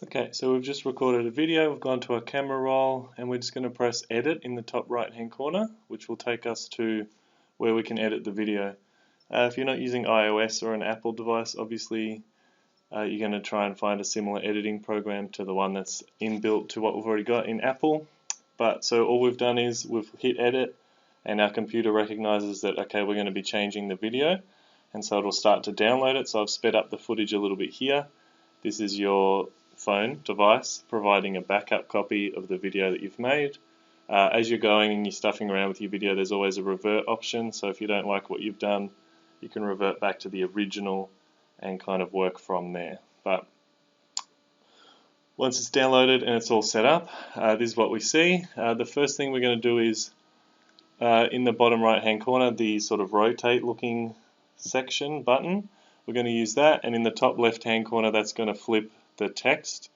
Okay, so we've just recorded a video, we've gone to our camera roll, and we're just going to press edit in the top right hand corner, which will take us to where we can edit the video. If you're not using iOS or an Apple device, obviously you're going to try and find a similar editing program to the one that's inbuilt to what we've already got in Apple. But so all we've done is we've hit edit, and our computer recognizes that, okay, we're going to be changing the video, and so it'll start to download it. So I've sped up the footage a little bit here. This is your phone device providing a backup copy of the video that you've made. As you're going and you're stuffing around with your video, there's always a revert option, so if you don't like what you've done, you can revert back to the original and kind of work from there. But once it's downloaded and it's all set up, this is what we see. The first thing we're going to do is in the bottom right hand corner, the sort of rotate looking section button. We're going to use that, and in the top left hand corner that's going to flip the text.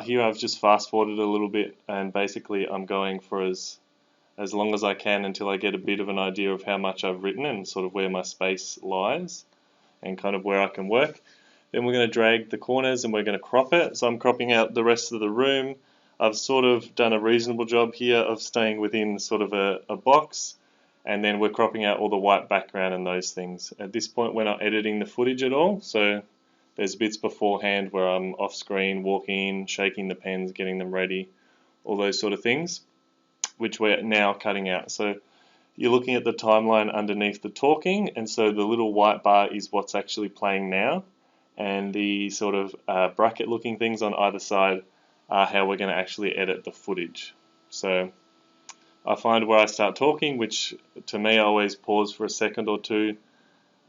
Here I've just fast forwarded a little bit, and basically I'm going for as long as I can until I get a bit of an idea of how much I've written and sort of where my space lies and kind of where I can work. Then we're going to drag the corners and we're going to crop it. So I'm cropping out the rest of the room. I've sort of done a reasonable job here of staying within sort of a box, and then we're cropping out all the white background and those things. At this point we're not editing the footage at all, so there's bits beforehand where I'm off screen, walking in, shaking the pens, getting them ready, all those sort of things, which we're now cutting out. So you're looking at the timeline underneath the talking, and so the little white bar is what's actually playing now, and the sort of bracket looking things on either side are how we're going to actually edit the footage. So I find where I start talking, which to me I always pause for a second or two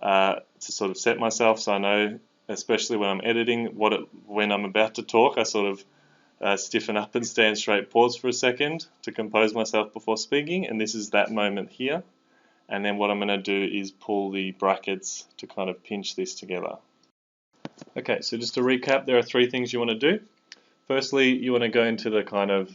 to sort of set myself, so I know, especially when I'm editing, when I'm about to talk, I sort of stiffen up and stand straight, pause for a second to compose myself before speaking, and this is that moment here. And then what I'm going to do is pull the brackets to kind of pinch this together. Okay, so just to recap, there are three things you want to do. Firstly, you want to go into the kind of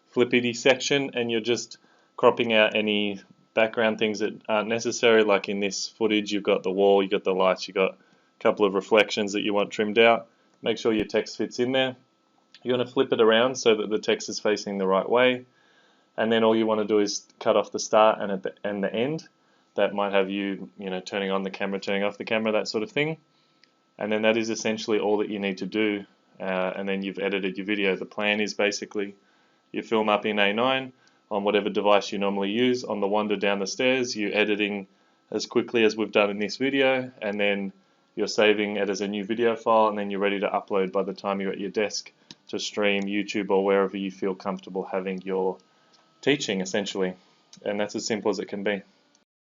flippity section, and you're just cropping out any background things that aren't necessary. Like in this footage, you've got the wall, you've got the lights, you've got a couple of reflections that you want trimmed out. Make sure your text fits in there. You want to flip it around so that the text is facing the right way, and then all you want to do is cut off the start and the end. That might have you turning on the camera, turning off the camera, that sort of thing. And then that is essentially all that you need to do, and then you've edited your video. The plan is basically you film up in A9 on whatever device you normally use. On the wander down the stairs, you're editing as quickly as we've done in this video, and then you're saving it as a new video file, and then you're ready to upload by the time you're at your desk to stream YouTube or wherever you feel comfortable having your teaching, essentially. And that's as simple as it can be.